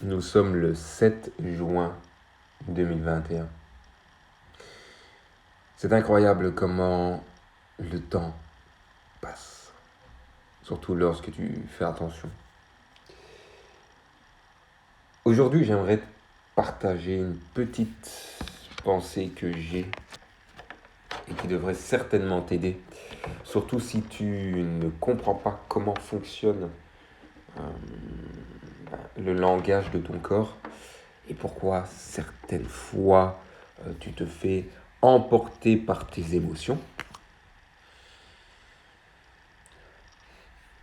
Nous sommes le 7 juin 2021. C'est incroyable comment le temps passe, surtout lorsque tu fais attention. Aujourd'hui, j'aimerais partager une petite pensée que j'ai et qui devrait certainement t'aider, surtout si tu ne comprends pas comment fonctionne le langage de ton corps et pourquoi certaines fois tu te fais emporter par tes émotions.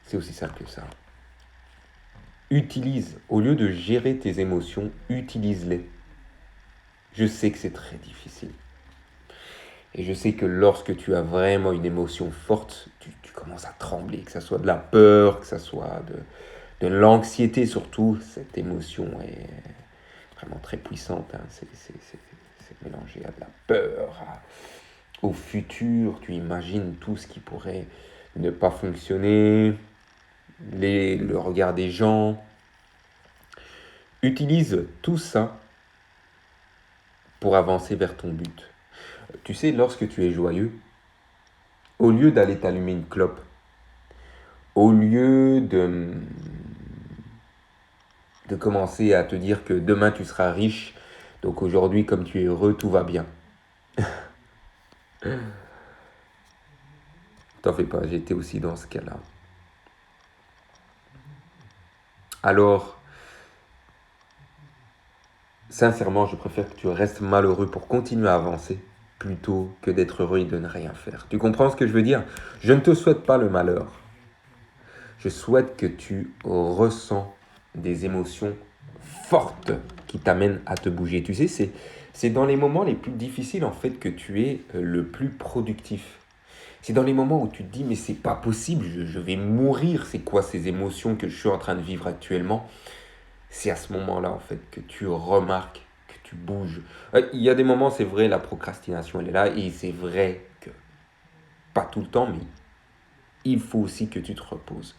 C'est aussi simple que ça. Au lieu de gérer tes émotions, utilise-les. Je sais que c'est très difficile. Et je sais que lorsque tu as vraiment une émotion forte, tu commences à trembler, que ce soit de la peur, que ce soit de l'anxiété surtout. Cette émotion est vraiment très puissante. C'est mélangé à de la peur, au futur. Tu imagines tout ce qui pourrait ne pas fonctionner, le regard des gens. Utilise tout ça pour avancer vers ton but. Tu sais, lorsque tu es joyeux, au lieu d'aller t'allumer une clope, au lieu de commencer à te dire que demain tu seras riche, donc aujourd'hui comme tu es heureux, tout va bien. T'en fais pas, j'étais aussi dans ce cas-là. Alors, sincèrement, je préfère que tu restes malheureux pour continuer à avancer plutôt que d'être heureux et de ne rien faire. Tu comprends ce que je veux dire? Je ne te souhaite pas le malheur. Je souhaite que tu ressens des émotions fortes qui t'amènent à te bouger. Tu sais, c'est dans les moments les plus difficiles en fait que tu es le plus productif. C'est dans les moments où tu te dis mais c'est pas possible, je vais mourir. C'est quoi ces émotions que je suis en train de vivre actuellement? C'est à ce moment-là en fait que tu remarques que tu bouges. Il y a des moments, c'est vrai, la procrastination elle est là et c'est vrai que pas tout le temps, mais il faut aussi que tu te reposes.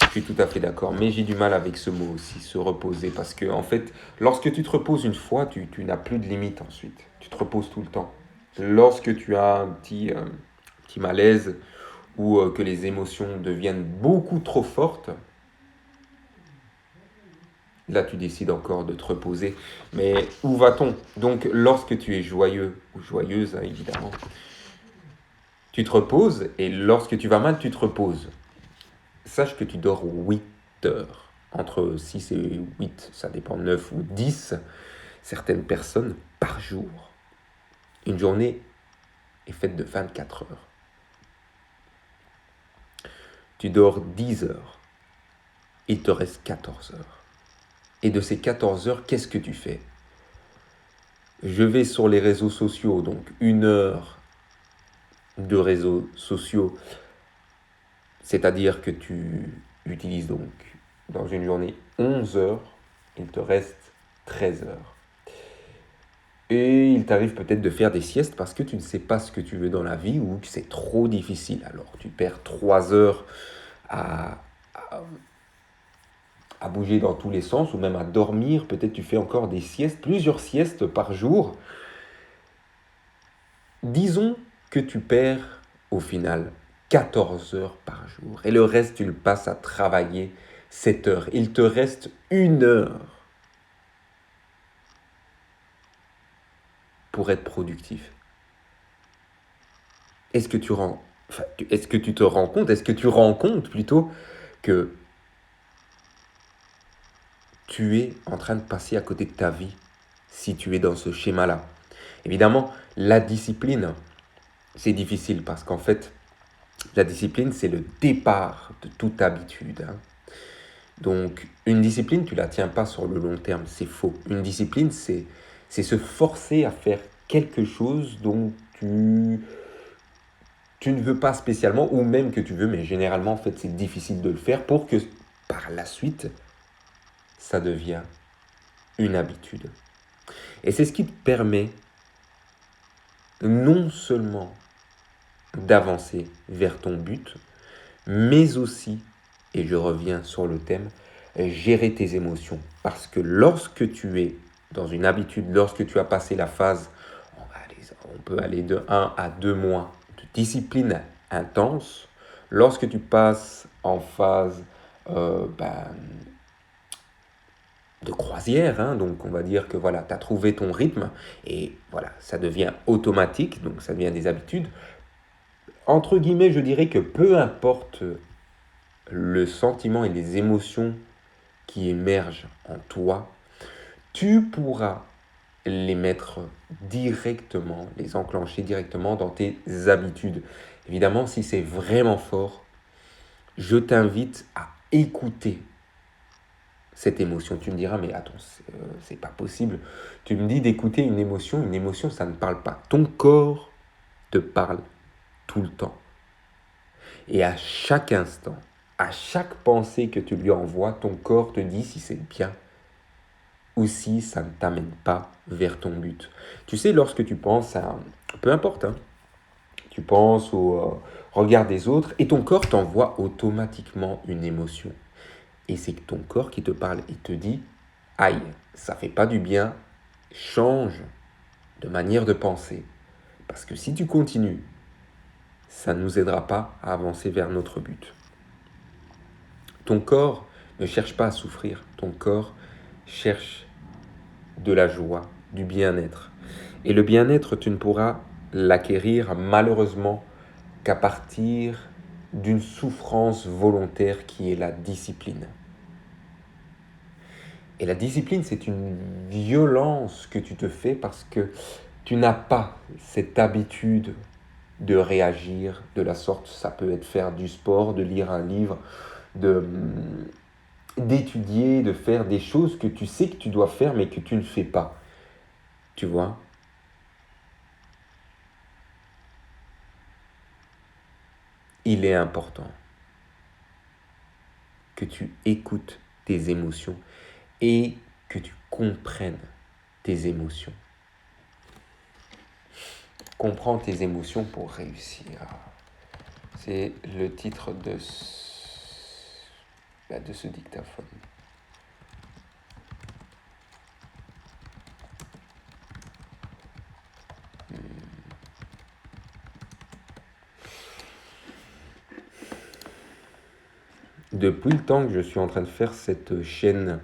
Je suis tout à fait d'accord, mais j'ai du mal avec ce mot aussi, se reposer, parce que en fait, lorsque tu te reposes une fois, tu n'as plus de limite ensuite. Tu te reposes tout le temps. Lorsque tu as un petit malaise ou que les émotions deviennent beaucoup trop fortes, là tu décides encore de te reposer. Mais où va-t-on? Donc lorsque tu es joyeux ou joyeuse, hein, évidemment, tu te reposes et lorsque tu vas mal, tu te reposes. Sache que tu dors 8 heures. Entre 6 et 8, ça dépend, 9 ou 10, certaines personnes par jour. Une journée est faite de 24 heures. Tu dors 10 heures. Il te reste 14 heures. Et de ces 14 heures, qu'est-ce que tu fais? Je vais sur les réseaux sociaux, donc 1 heure de réseaux sociaux. C'est-à-dire que tu utilises donc dans une journée 11 heures, il te reste 13 heures. Et il t'arrive peut-être de faire des siestes parce que tu ne sais pas ce que tu veux dans la vie ou que c'est trop difficile. Alors tu perds 3 heures à, à, à bouger dans tous les sens ou même à dormir. Peut-être tu fais encore des siestes, plusieurs siestes par jour. Disons que tu perds au final 14 heures par jour et le reste tu le passes à travailler 7 heures. Il te reste 1 heure pour être productif. Est-ce que est-ce que tu te rends compte, est-ce que tu rends compte plutôt que tu es en train de passer à côté de ta vie si tu es dans ce schéma-là? Évidemment, la discipline, c'est difficile parce qu'en fait, la discipline, c'est le départ de toute habitude, hein. Donc, une discipline, tu ne la tiens pas sur le long terme, c'est faux. Une discipline, c'est se forcer à faire quelque chose dont tu ne veux pas spécialement, ou même que tu veux, mais généralement, en fait, c'est difficile de le faire pour que par la suite, ça devient une habitude. Et c'est ce qui te permet non seulement d'avancer vers ton but, mais aussi, et je reviens sur le thème, gérer tes émotions. Parce que lorsque tu es dans une habitude, lorsque tu as passé la phase, on peut aller de 1 à 2 mois de discipline intense, lorsque tu passes en phase de croisière, hein, donc on va dire que voilà, tu as trouvé ton rythme et voilà, ça devient automatique, donc ça devient des habitudes. Entre guillemets, je dirais que peu importe le sentiment et les émotions qui émergent en toi, tu pourras les mettre directement, les enclencher directement dans tes habitudes. Évidemment, si c'est vraiment fort, je t'invite à écouter cette émotion. Tu me diras, mais attends, c'est pas possible. Tu me dis d'écouter une émotion, ça ne parle pas. Ton corps te parle tout le temps. Et à chaque instant, à chaque pensée que tu lui envoies, ton corps te dit si c'est bien ou si ça ne t'amène pas vers ton but. Tu sais, lorsque tu penses à, peu importe, hein, tu penses au regard des autres et ton corps t'envoie automatiquement une émotion. Et c'est ton corps qui te parle et te dit, aïe, ça fait pas du bien, change de manière de penser. Parce que si tu continues, ça ne nous aidera pas à avancer vers notre but. Ton corps ne cherche pas à souffrir, ton corps cherche de la joie, du bien-être. Et le bien-être, tu ne pourras l'acquérir malheureusement qu'à partir d'une souffrance volontaire qui est la discipline. Et la discipline, c'est une violence que tu te fais parce que tu n'as pas cette habitude de réagir de la sorte. Ça peut être faire du sport, de lire un livre, d'étudier, de faire des choses que tu sais que tu dois faire mais que tu ne fais pas. Tu vois? Il est important que tu écoutes tes émotions et que tu comprennes tes émotions. Comprends tes émotions pour réussir. C'est le titre de ce dictaphone. Depuis le temps que je suis en train de faire cette chaîne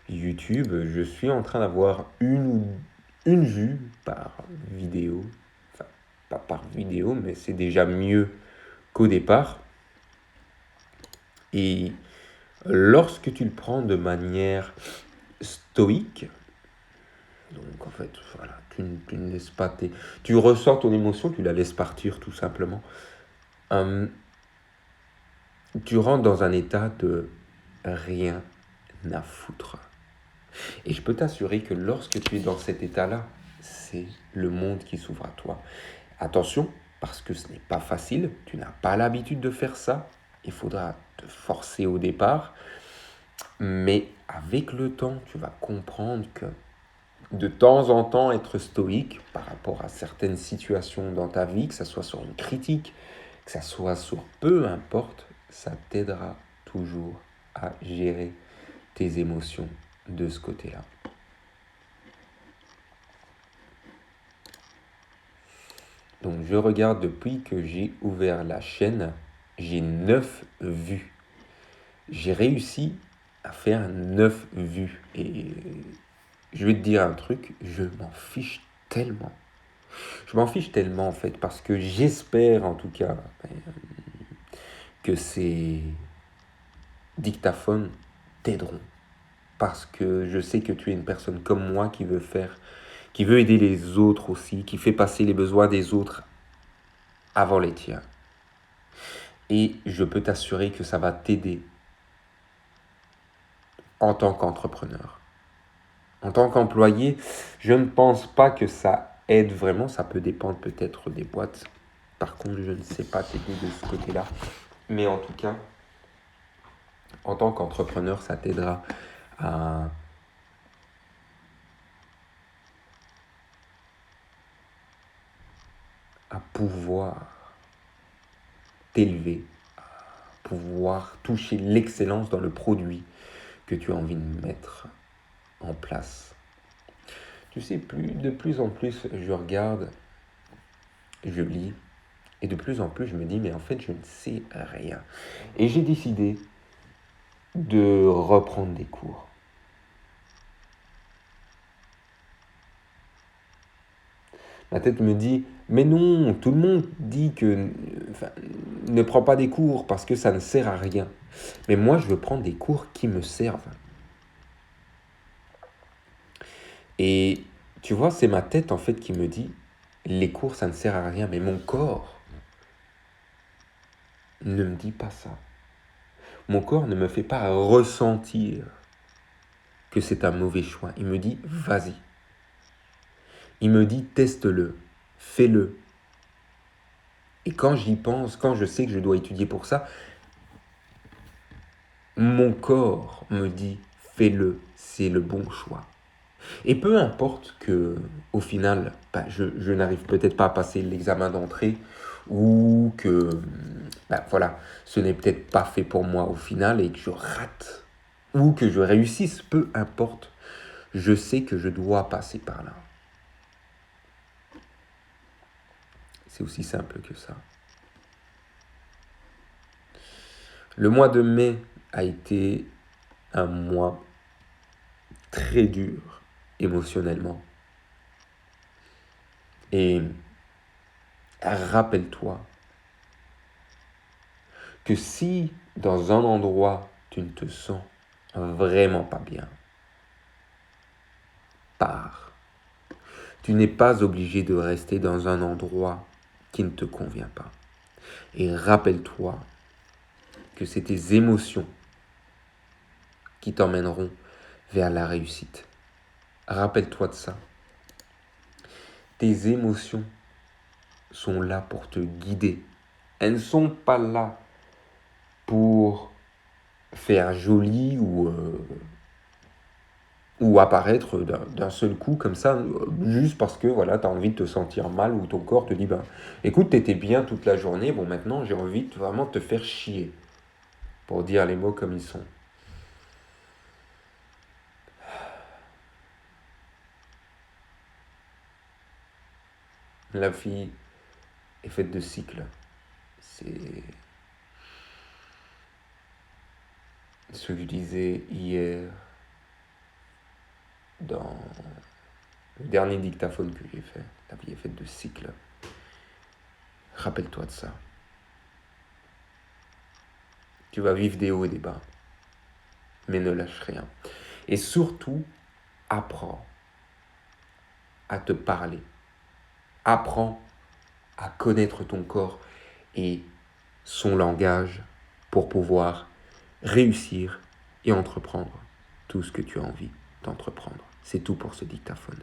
YouTube, je suis en train d'avoir une vue par vidéo. Enfin, pas par vidéo, mais c'est déjà mieux qu'au départ. Et lorsque tu le prends de manière stoïque, donc en fait, voilà, tu ne laisses pas tu ressens ton émotion, tu la laisses partir tout simplement. Tu rentres dans un état de rien à foutre. Et je peux t'assurer que lorsque tu es dans cet état-là, c'est le monde qui s'ouvre à toi. Attention, parce que ce n'est pas facile, tu n'as pas l'habitude de faire ça, il faudra te forcer au départ, mais avec le temps, tu vas comprendre que de temps en temps, être stoïque par rapport à certaines situations dans ta vie, que ce soit sur une critique, que ce soit sur peu importe, ça t'aidera toujours à gérer tes émotions de ce côté-là. Donc je regarde depuis que j'ai ouvert la chaîne, j'ai 9 vues. J'ai réussi à faire 9 vues. Et je vais te dire un truc, je m'en fiche tellement. Je m'en fiche tellement en fait parce que j'espère en tout cas que ces dictaphones t'aideront. Parce que je sais que tu es une personne comme moi qui veut aider les autres aussi, qui fait passer les besoins des autres avant les tiens. Et je peux t'assurer que ça va t'aider en tant qu'entrepreneur. En tant qu'employé, je ne pense pas que ça aide vraiment. Ça peut dépendre peut-être des boîtes. Par contre, je ne sais pas t'aider de ce côté-là. Mais en tout cas, en tant qu'entrepreneur, ça t'aidera à pouvoir t'élever, à pouvoir toucher l'excellence dans le produit que tu as envie de mettre en place. Tu sais, de plus en plus, je regarde, je lis, et de plus en plus, je me dis, mais en fait, je ne sais rien. Et j'ai décidé de reprendre des cours. Ma tête me dit, mais non, tout le monde dit que ne prends pas des cours parce que ça ne sert à rien. Mais moi, je veux prendre des cours qui me servent. Et tu vois, c'est ma tête en fait qui me dit, les cours, ça ne sert à rien. Mais mon corps ne me dit pas ça. Mon corps ne me fait pas ressentir que c'est un mauvais choix. Il me dit, vas-y. Il me dit, teste-le, fais-le. Et quand j'y pense, quand je sais que je dois étudier pour ça, mon corps me dit, fais-le, c'est le bon choix. Et peu importe que, au final, je n'arrive peut-être pas à passer l'examen d'entrée ou que, voilà, ce n'est peut-être pas fait pour moi au final et que je rate ou que je réussisse, peu importe, je sais que je dois passer par là. C'est aussi simple que ça. Le mois de mai a été un mois très dur émotionnellement. Et rappelle-toi que si dans un endroit tu ne te sens vraiment pas bien, pars. Tu n'es pas obligé de rester dans un endroit qui ne te convient pas. Et rappelle-toi que c'est tes émotions qui t'emmèneront vers la réussite. Rappelle-toi de ça. Tes émotions sont là pour te guider. Elles ne sont pas là pour faire joli ou apparaître d'un seul coup comme ça, juste parce que voilà, tu as envie de te sentir mal ou ton corps te dit écoute, t'étais bien toute la journée, bon maintenant j'ai envie de vraiment te faire chier, pour dire les mots comme ils sont. La vie est faite de cycles. C'est ce que je disais hier dans le dernier dictaphone que j'ai fait. La vie est faite de cycles. Rappelle-toi de ça. Tu vas vivre des hauts et des bas, mais ne lâche rien. Et surtout, apprends à te parler. Apprends à connaître ton corps et son langage pour pouvoir réussir et entreprendre tout ce que tu as envie d'entreprendre. C'est tout pour ce dictaphone.